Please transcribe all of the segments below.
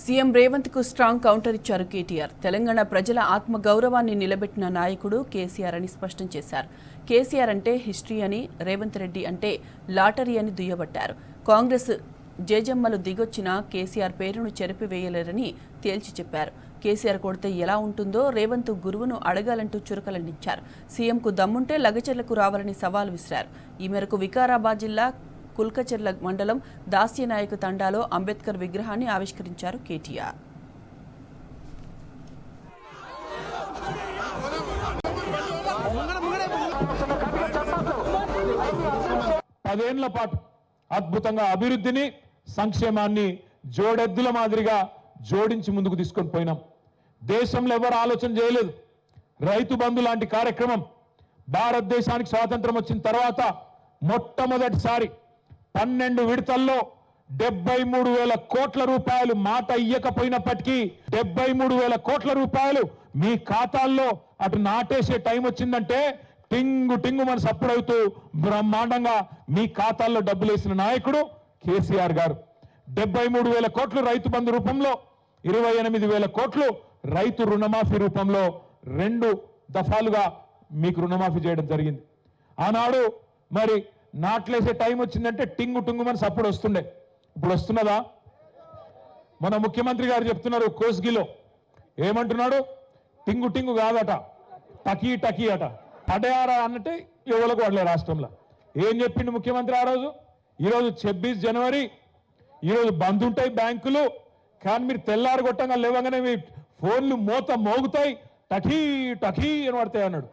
CM Revanth కు strong counter ఇచ్చారు కేటీఆర్. తెలంగాణ ప్రజల ఆత్మ గౌరవాన్ని నిలబెట్టిన నాయకుడు కేసీఆర్ అని స్పష్టం చేశారు. కేసీఆర్ అంటే హిస్టరీ అని, రేవంత్ రెడ్డి అంటే లాటరీ అని దుయ్యబట్టారు. కాంగ్రెస్ జేజమ్మలు దిగొచ్చినా కేసీఆర్ పేరును చెరిపివేయలేరని తేల్చి చెప్పారు. కేసీఆర్ కొడితే ఎలా ఉంటుందో రేవంత్ గురువును అడగాలంటూ చురకలందించారు. సీఎంకు దమ్ముంటే లగచెర్లకు రావాలని సవాల్ విసిరారు. ఈ మేరకు వికారాబాద్ జిల్లా కుల్కచెర్ల మండలం దాస్యనాయక్ తండాలో అంబేద్కర్ విగ్రహాన్ని ఆవిష్కరించారు కేటీఆర్. పదేళ్ల పాటు అద్భుతంగా అభివృద్ధిని, సంక్షేమాన్ని జోడెద్దుల మాదిరిగా జోడించి ముందుకు తీసుకొని పోయినాం. దేశంలో ఎవరు ఆలోచన చేయలేదు. రైతు బంధు లాంటి కార్యక్రమం భారతదేశానికి స్వాతంత్రం వచ్చిన తర్వాత మొట్టమొదటిసారి 12 విడతల్లో 73,000 కోట్ల రూపాయలు, మాట ఇయ్యకపోయినప్పటికీ 73,000 కోట్ల రూపాయలు మీ ఖాతాల్లో అటు నాటేసే టైం వచ్చిందంటే టింగు టింగు మన సప్పుడవుతూ బ్రహ్మాండంగా మీ ఖాతాల్లో డబ్బులు వేసిన నాయకుడు కేసీఆర్ గారు. 73,000 కోట్లు రైతు బంధు రూపంలో, 28,000 కోట్లు రైతు రుణమాఫీ రూపంలో 2 దఫాలుగా మీకు రుణమాఫీ చేయడం జరిగింది. ఆనాడు మరి నాట్లేసే టైం వచ్చిందంటే టింగు టింగు మన సప్పుడు వస్తుండే. ఇప్పుడు వస్తున్నదా? మన ముఖ్యమంత్రి గారు చెప్తున్నారు కోస్గిలో, ఏమంటున్నాడు? టింగు టింగు కాదట, టకీ టకీ అట. పడయారా అన్నట్టే ఎవరికి వాడలే రాష్ట్రంలో. ఏం చెప్పిండు ముఖ్యమంత్రి ఆ రోజు? ఈరోజు 26 జనవరి, ఈరోజు బంద్ ఉంటాయి బ్యాంకులు, కానీ మీరు తెల్లారు కొట్టంగా లేవగానే మీ ఫోన్లు మోత మోగుతాయి, టకీ టకీ అని పడతాయి అన్నాడు.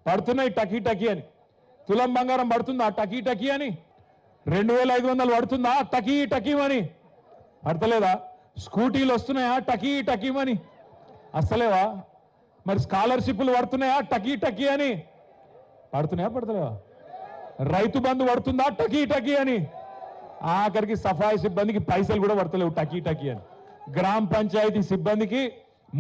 పడుతున్నాయి టకీ టకీ అని. తులం బంగారం పడుతుందా టకీ టకీ అని? 2,500 పడుతుందా టకీ టకీమని? పడతలేదా? స్కూటీలు వస్తున్నాయా టకీ టకీమని? అస్తలేవా? మరి స్కాలర్షిప్లు పడుతున్నాయా టకీ టకీ అని? పడుతున్నాయా పడతలేవా? రైతు బంధు పడుతుందా టకీ టకీ అని? ఆఖరికి సఫాయి సిబ్బందికి పైసలు కూడా పడతలేవు టకీ టకీ అని. గ్రామ పంచాయతీ సిబ్బందికి,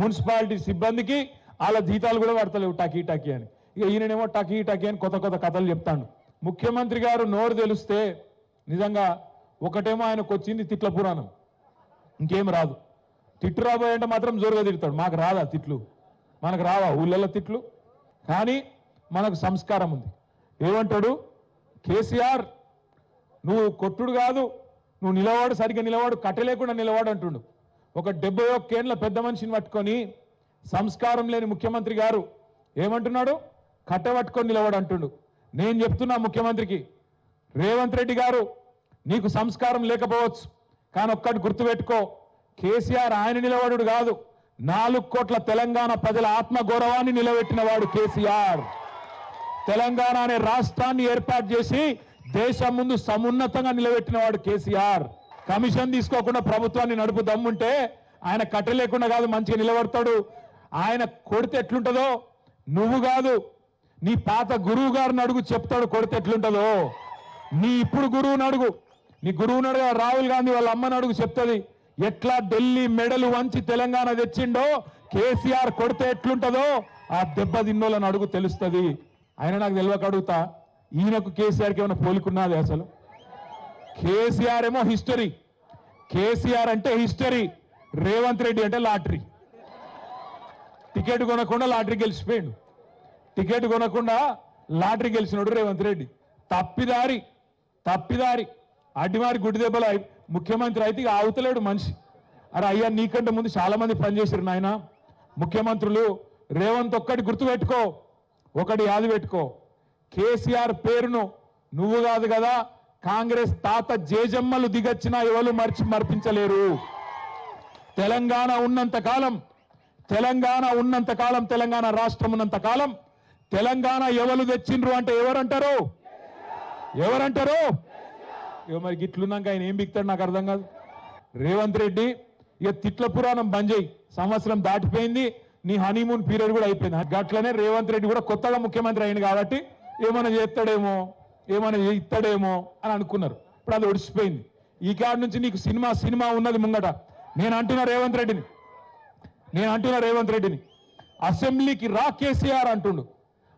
మున్సిపాలిటీ సిబ్బందికి వాళ్ళ జీతాలు కూడా పడతలేవు టకీ టకీ అని. ఇక ఈయననేమో టకీ టకీ అని కొత్త కొత్త కథలు చెప్తాడు. ముఖ్యమంత్రి గారు నోరు తెలిస్తే నిజంగా ఒకటేమో ఆయనకు వచ్చింది తిట్ల పురాణం, ఇంకేం రాదు. తిట్టు రాబోయంటే మాత్రం జోరుగా తిడతాడు. మాకు రాదా తిట్లు? మనకు రావా ఊళ్ళల్లో తిట్లు? కానీ మనకు సంస్కారం ఉంది. ఏమంటాడు కేసీఆర్? నువ్వు కొట్టుడు కాదు, నువ్వు నిలవాడు, సరిగ్గా నిలవాడు, కట్టలేకుండా నిలవాడు అంటుండు. ఒక 71 ఏళ్ల పెద్ద మనిషిని పట్టుకొని సంస్కారం లేని ముఖ్యమంత్రి గారు ఏమంటున్నాడు? కట్టబట్టుకొని నిలవాడు అంటుండు. నేను చెప్తున్నా ముఖ్యమంత్రికి, రేవంత్ రెడ్డి గారు నీకు సంస్కారం లేకపోవచ్చు, కానీ ఒక్కటి గుర్తుపెట్టుకో, కేసీఆర్ ఆయన నిలబడు కాదు, 4 కోట్ల తెలంగాణ ప్రజల ఆత్మగౌరవాన్ని నిలబెట్టిన వాడు కేసీఆర్. తెలంగాణ అనే రాష్ట్రాన్ని ఏర్పాటు చేసి దేశం ముందు సమున్నతంగా నిలబెట్టిన వాడు కేసీఆర్. కమిషన్ తీసుకోకుండా ప్రభుత్వాన్ని నడుపు దమ్ముంటే ఆయన కట్టలేకుండా కాదు మంచిగా నిలబడతాడు. ఆయన కొడితే ఎట్లుంటుందో నువ్వు కాదు, నీ పాత గురువు గారిని అడుగు, చెప్తాడు కొడితే ఎట్లుంటుందో. నీ ఇప్పుడు గురువుని అడుగు, నీ గురువుని అడుగు, రాహుల్ గాంధీ వాళ్ళ అమ్మని అడుగు, చెప్తుంది ఎట్లా ఢిల్లీ మెడలు వంచి తెలంగాణ తెచ్చిండో కేసీఆర్ కొడితే ఎట్లుంటుందో ఆ దెబ్బ తిన్నోళ్ళని అడుగు, తెలుస్తుంది. ఆయన నాకు తెలియక అడుగుతా, ఈయనకు కేసీఆర్కి ఏమైనా పోలికున్నది? అసలు కేసీఆర్ ఏమో హిస్టరీ, కేసీఆర్ అంటే హిస్టరీ, రేవంత్ రెడ్డి అంటే లాటరీ. టికెట్ కొనకుండా లాటరీ గెలిచిపోయాడు. టికెట్ కొనకుండా లాటరీ గెలిచినాడు రేవంత్ రెడ్డి. తప్పిదారి అడ్డిమారి గుడ్డి దెబ్బలు ముఖ్యమంత్రి అయితే ఇక ఆవుతలేడు మనిషి. అరే అయ్యా, నీకంటే ముందు చాలా మంది పనిచేశారు నాయన ముఖ్యమంత్రులు. రేవంత్ ఒక్కటి గుర్తుపెట్టుకో, ఒకటి యాది పెట్టుకో, కేసీఆర్ పేరును నువ్వు కాదు కదా, కాంగ్రెస్ తాత జేజమ్మలు దిగొచ్చినా ఎవరు మర్పించలేరు. తెలంగాణ ఉన్నంత కాలం, తెలంగాణ రాష్ట్రం ఉన్నంత కాలం తెలంగాణ ఎవరు తెచ్చిండ్రు అంటే ఎవరంటారు? మరి గిట్లున్నాక ఆయన ఏం బిక్తాడు నాకు అర్థం కాదు. రేవంత్ రెడ్డి ఇక తిట్ల పురాణం బంద్ చేయి, సంవత్సరం దాటిపోయింది, నీ హనీమూన్ పీరియడ్ కూడా అయిపోయింది. గట్లనే రేవంత్ రెడ్డి కూడా కొత్తగా ముఖ్యమంత్రి అయింది కాబట్టి ఏమైనా చేస్తాడేమో, ఏమైనా ఇస్తాడేమో అని అనుకున్నారు. ఇప్పుడు అది ఒడిసిపోయింది. ఈ కాడి నుంచి నీకు సినిమా ఉన్నది ముంగట. నేను అంటున్నా రేవంత్ రెడ్డిని అసెంబ్లీకి రా కేసీఆర్ అంటుండు.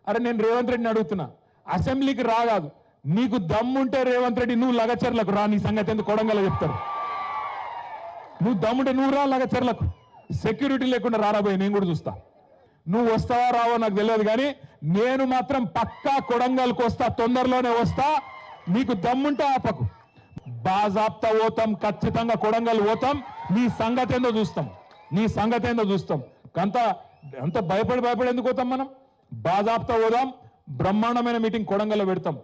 అరే నేను రేవంత్ రెడ్డిని అడుగుతున్నా, అసెంబ్లీకి రాగాదు, నీకు దమ్ముంటే రేవంత్ రెడ్డి నువ్వు లగచర్లకు రా, నీ సంగతి ఎందుకు కొడంగల్ చెప్తారు. నువ్వు దమ్ముంటే నువ్వు రాలాగా చెర్లకు సెక్యూరిటీ లేకుండా రారాబోయే నేను కూడా చూస్తా. నువ్వు వస్తావా రావో నాకు తెలియదు, కానీ నేను మాత్రం పక్కా కొడంగల్కి వస్తా, తొందరలోనే వస్తా. నీకు దమ్ముంటే ఆపకు, బాజాప్తా పోతాం, ఖచ్చితంగా కొడంగల్ పోతాం. నీ సంగతి ఏందో చూస్తాం, నీ సంగతి ఏందో చూస్తాం. అంత భయపడి ఎందుకు పోతాం మనం? బాజాప్తా పోదాం, బ్రహ్మాండమైన మీటింగ్ కొడంగల్లో పెడతాం.